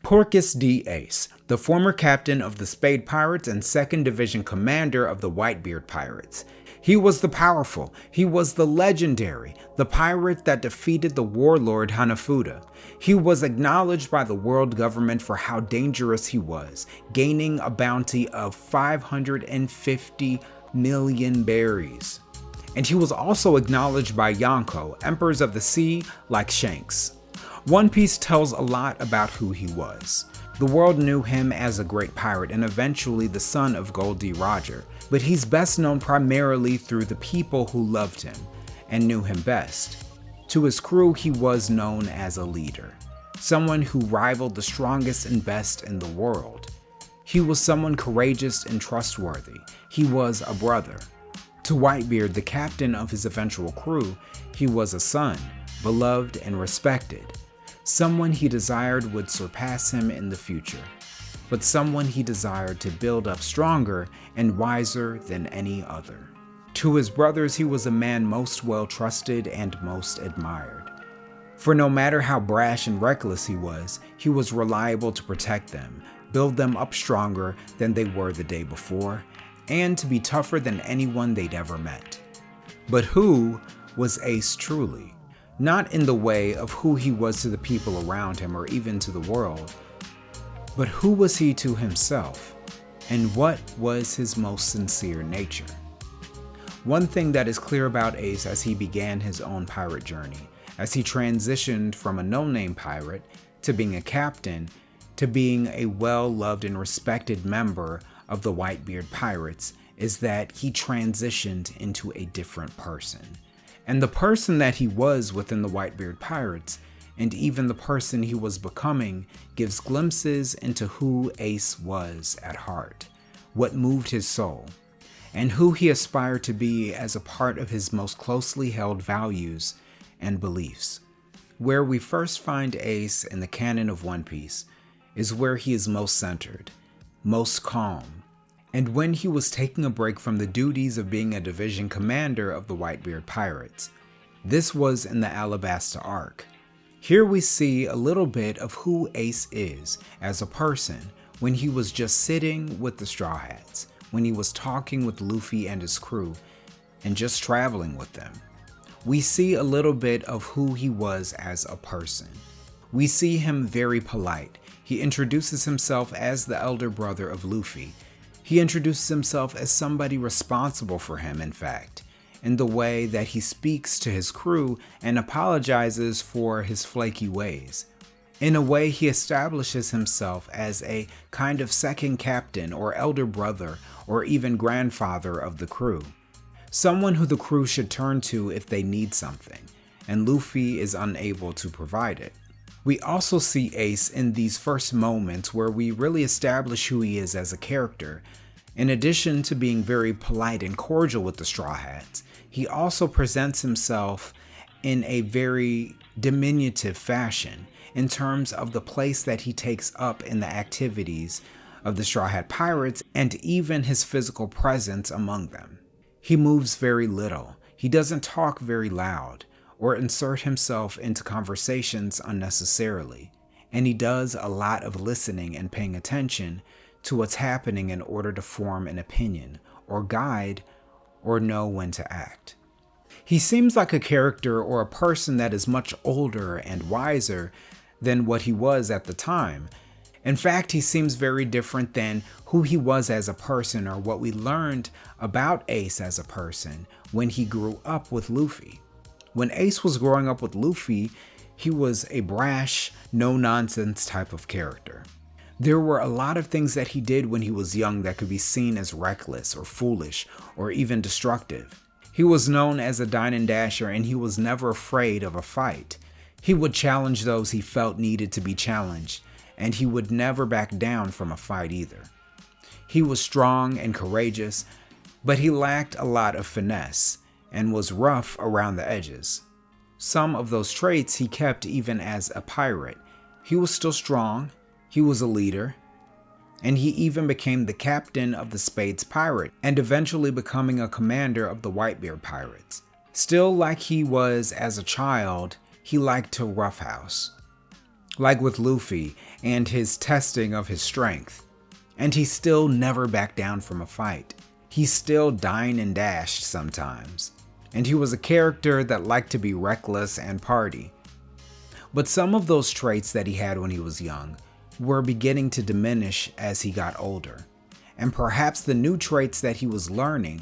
Portgas D. Ace, the former captain of the Spade Pirates and 2nd Division commander of the Whitebeard Pirates. He was the powerful, he was the legendary, the pirate that defeated the warlord Hanafuda. He was acknowledged by the world government for how dangerous he was, gaining a bounty of 550 million berries. And he was also acknowledged by Yonko, emperors of the sea like Shanks. One Piece tells a lot about who he was. The world knew him as a great pirate and eventually the son of Gold D. Roger, but he's best known primarily through the people who loved him and knew him best. To his crew, he was known as a leader, someone who rivaled the strongest and best in the world. He was someone courageous and trustworthy. He was a brother. To Whitebeard, the captain of his eventual crew, he was a son, beloved and respected. Someone he desired would surpass him in the future, but someone he desired to build up stronger and wiser than any other. To his brothers, he was a man most well trusted and most admired. For no matter how brash and reckless he was reliable to protect them, build them up stronger than they were the day before, and to be tougher than anyone they'd ever met. But who was Ace truly? Not in the way of who he was to the people around him or even to the world, but who was he to himself, and what was his most sincere nature? One thing that is clear about Ace as he began his own pirate journey, as he transitioned from a no-name pirate to being a captain, to being a well-loved and respected member of the Whitebeard Pirates, is that he transitioned into a different person. And the person that he was within the Whitebeard Pirates, and even the person he was becoming, gives glimpses into who Ace was at heart, what moved his soul, and who he aspired to be as a part of his most closely held values and beliefs. Where we first find Ace in the canon of One Piece is where he is most centered, most calm, and when he was taking a break from the duties of being a division commander of the Whitebeard Pirates. This was in the Alabasta arc. Here we see a little bit of who Ace is as a person when he was just sitting with the Straw Hats, when he was talking with Luffy and his crew, and just traveling with them. We see a little bit of who he was as a person. We see him very polite. He introduces himself as the elder brother of Luffy. He introduces himself as somebody responsible for him, in fact, in the way that he speaks to his crew and apologizes for his flaky ways. In a way, he establishes himself as a kind of second captain or elder brother or even grandfather of the crew. Someone who the crew should turn to if they need something, and Luffy is unable to provide it. We also see Ace in these first moments where we really establish who he is as a character. In addition to being very polite and cordial with the Straw Hats, he also presents himself in a very diminutive fashion in terms of the place that he takes up in the activities of the Straw Hat Pirates and even his physical presence among them. He moves very little, he doesn't talk very loud, or insert himself into conversations unnecessarily, and he does a lot of listening and paying attention to what's happening in order to form an opinion, or guide, or know when to act. He seems like a character or a person that is much older and wiser than what he was at the time. In fact, he seems very different than who he was as a person or what we learned about Ace as a person when he grew up with Luffy. When Ace was growing up with Luffy, he was a brash, no-nonsense type of character. There were a lot of things that he did when he was young that could be seen as reckless or foolish or even destructive. He was known as a dine and dasher, and he was never afraid of a fight. He would challenge those he felt needed to be challenged, and he would never back down from a fight either. He was strong and courageous, but he lacked a lot of finesse and was rough around the edges. Some of those traits he kept even as a pirate. He was still strong, he was a leader, and he even became the captain of the Spades Pirate and eventually becoming a commander of the Whitebeard Pirates. Still, like he was as a child, he liked to roughhouse. like with Luffy and his testing of his strength. And he still never backed down from a fight. He still dined and dashed sometimes. And he was a character that liked to be reckless and party. But some of those traits that he had when he was young were beginning to diminish as he got older. And perhaps the new traits that he was learning,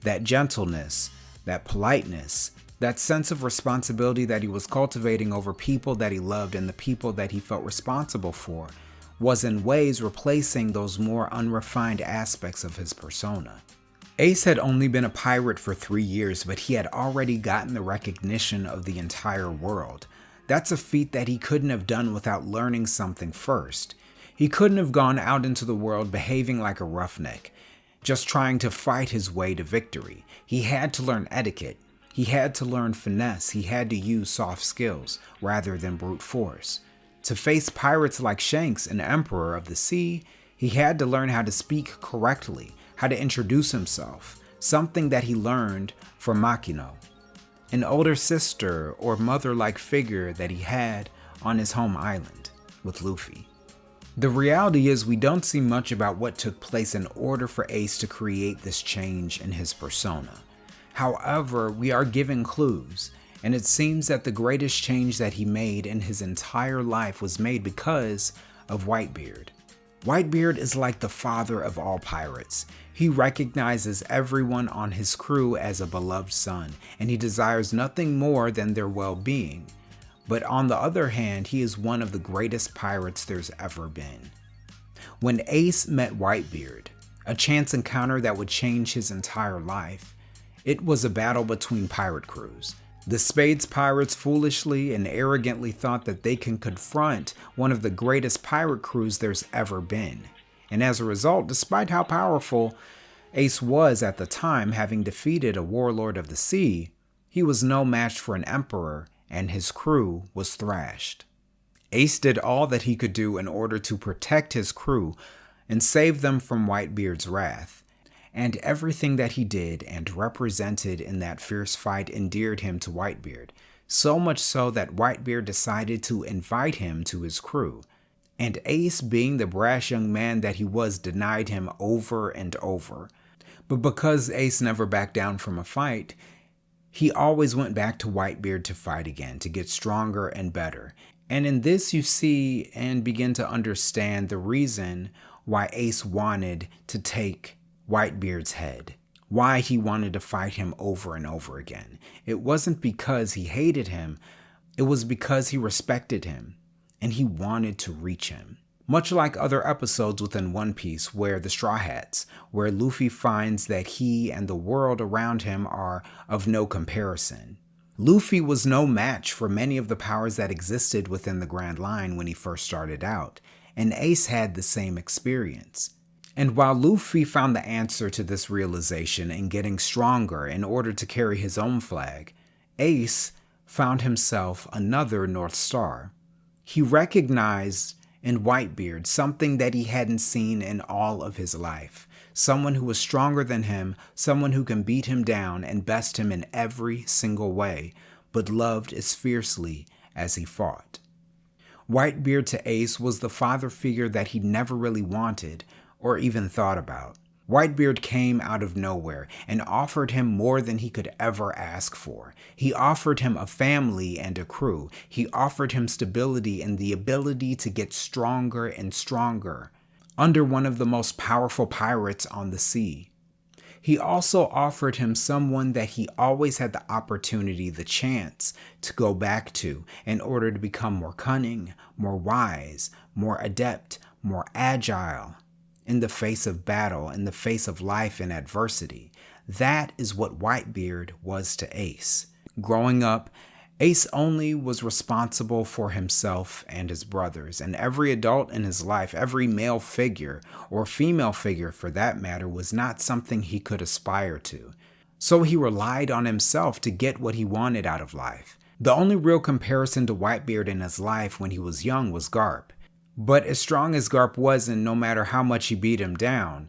that gentleness, that politeness, that sense of responsibility that he was cultivating over people that he loved and the people that he felt responsible for, was in ways replacing those more unrefined aspects of his persona. Ace had only been a pirate for 3 years, but he had already gotten the recognition of the entire world. That's a feat that he couldn't have done without learning something first. He couldn't have gone out into the world behaving like a roughneck, just trying to fight his way to victory. He had to learn etiquette. He had to learn finesse. He had to use soft skills rather than brute force. To face pirates like Shanks, an emperor of the sea, he had to learn how to speak correctly, how to introduce himself, something that he learned from Makino, an older sister or mother-like figure that he had on his home island with Luffy. The reality is we don't see much about what took place in order for Ace to create this change in his persona. However, we are given clues, and it seems that the greatest change that he made in his entire life was made because of Whitebeard. Whitebeard is like the father of all pirates. He recognizes everyone on his crew as a beloved son, and he desires nothing more than their well-being. But on the other hand, he is one of the greatest pirates there's ever been. When Ace met Whitebeard, a chance encounter that would change his entire life, it was a battle between pirate crews. The Spades pirates foolishly and arrogantly thought that they can confront one of the greatest pirate crews there's ever been. And as a result, despite how powerful Ace was at the time, having defeated a warlord of the sea, he was no match for an emperor, and his crew was thrashed. Ace did all that he could do in order to protect his crew and save them from Whitebeard's wrath. And everything that he did and represented in that fierce fight endeared him to Whitebeard, so much so that Whitebeard decided to invite him to his crew. And Ace, being the brash young man that he was, denied him over and over. But because Ace never backed down from a fight, he always went back to Whitebeard to fight again, to get stronger and better. And in this you see and begin to understand the reason why Ace wanted to take Whitebeard's head, why he wanted to fight him over and over again. It wasn't because he hated him, it was because he respected him, and he wanted to reach him. Much like other episodes within One Piece where the Straw Hats, where Luffy finds that he and the world around him are of no comparison. Luffy was no match for many of the powers that existed within the Grand Line when he first started out, and Ace had the same experience. And while Luffy found the answer to this realization in getting stronger in order to carry his own flag, Ace found himself another North Star. He recognized in Whitebeard something that he hadn't seen in all of his life. Someone who was stronger than him, someone who can beat him down and best him in every single way, but loved as fiercely as he fought. Whitebeard to Ace was the father figure that he never really wanted or even thought about. Whitebeard came out of nowhere and offered him more than he could ever ask for. He offered him a family and a crew. He offered him stability and the ability to get stronger and stronger under one of the most powerful pirates on the sea. He also offered him someone that he always had the opportunity, the chance to go back to in order to become more cunning, more wise, more adept, more agile in the face of battle, in the face of life and adversity. That is what Whitebeard was to Ace. Growing up, Ace only was responsible for himself and his brothers, and every adult in his life, every male figure, or female figure for that matter, was not something he could aspire to. So he relied on himself to get what he wanted out of life. The only real comparison to Whitebeard in his life when he was young was Garp. But as strong as Garp was, and no matter how much he beat him down,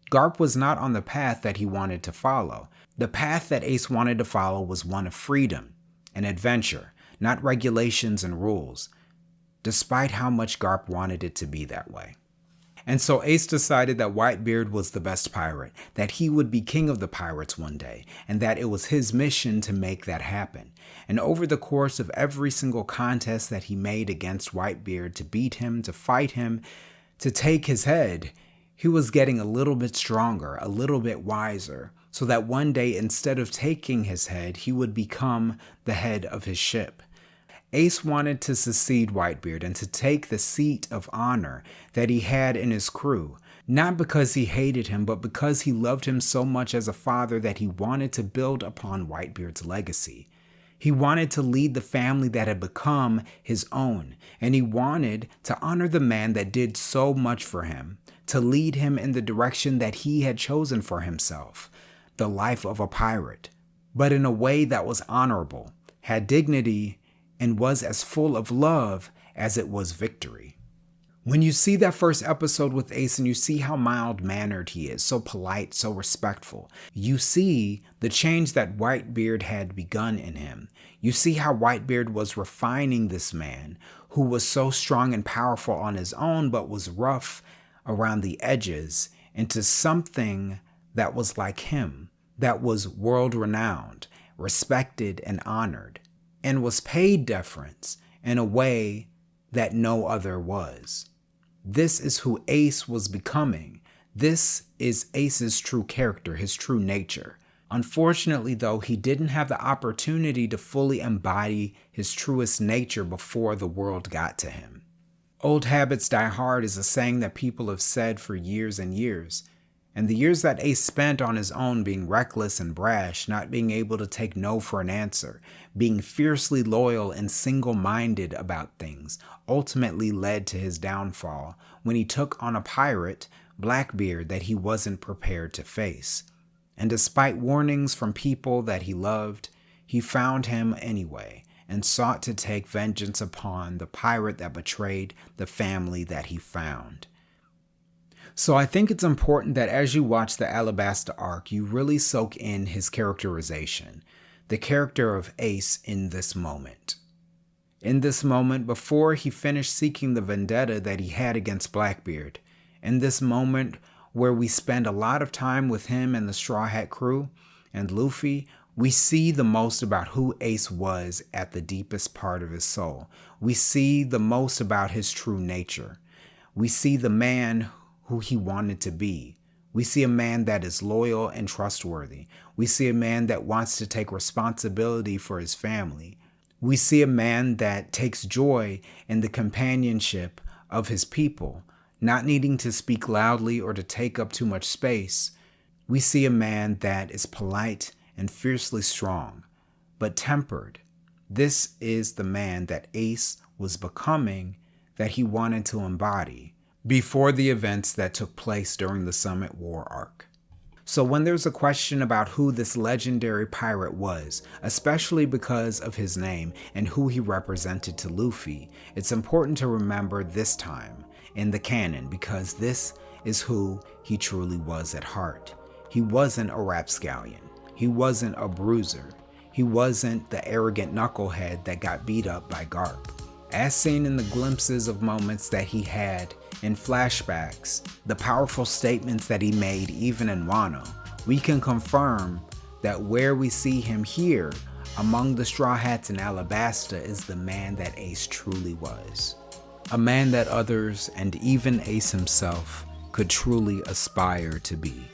Garp was not on the path that he wanted to follow. The path that Ace wanted to follow was one of freedom and adventure, not regulations and rules. despite how much Garp wanted it to be that way. And so Ace decided that Whitebeard was the best pirate, that he would be king of the pirates one day, and that it was his mission to make that happen. And over the course of every single contest that he made against Whitebeard to beat him, to fight him, to take his head, he was getting a little bit stronger, a little bit wiser, so that one day instead of taking his head, he would become the head of his ship. Ace wanted to succeed Whitebeard and to take the seat of honor that he had in his crew, not because he hated him, but because he loved him so much as a father that he wanted to build upon Whitebeard's legacy. He wanted to lead the family that had become his own, and he wanted to honor the man that did so much for him, to lead him in the direction that he had chosen for himself, the life of a pirate, but in a way that was honorable, had dignity, and was as full of love as it was victory. When you see that first episode with Ace and you see how mild-mannered he is, so polite, so respectful, you see the change that Whitebeard had begun in him. You see how Whitebeard was refining this man who was so strong and powerful on his own but was rough around the edges into something that was like him, that was world-renowned, respected and honored, and was paid deference in a way that no other was. This is who Ace was becoming. This is Ace's true character, his true nature. Unfortunately, though, he didn't have the opportunity to fully embody his truest nature before the world got to him. Old habits die hard is a saying that people have said for years and years. And the years that Ace spent on his own being reckless and brash, not being able to take no for an answer, being fiercely loyal and single-minded about things, ultimately led to his downfall when he took on a pirate, Blackbeard, that he wasn't prepared to face. And despite warnings from people that he loved, he found him anyway and sought to take vengeance upon the pirate that betrayed the family that he found. So I think it's important that as you watch the Alabasta arc, you really soak in his characterization, the character of Ace in this moment. In this moment, before he finished seeking the vendetta that he had against Blackbeard, in this moment where we spend a lot of time with him and the Straw Hat crew and Luffy, we see the most about who Ace was at the deepest part of his soul. We see the most about his true nature. We see the man who he wanted to be. We see a man that is loyal and trustworthy. We see a man that wants to take responsibility for his family. We see a man that takes joy in the companionship of his people, not needing to speak loudly or to take up too much space. We see a man that is polite and fiercely strong, but tempered. This is the man that Ace was becoming, that he wanted to embody before the events that took place during the Summit War arc. So when there's a question about who this legendary pirate was, especially because of his name and who he represented to Luffy, it's important to remember this time in the canon, because this is who he truly was at heart. He wasn't a rapscallion. He wasn't a bruiser. He wasn't the arrogant knucklehead that got beat up by Garp. As seen in the glimpses of moments that he had in flashbacks, the powerful statements that he made even in Wano, we can confirm that where we see him here among the Straw Hats in Alabasta is the man that Ace truly was. A man that others, and even Ace himself, could truly aspire to be.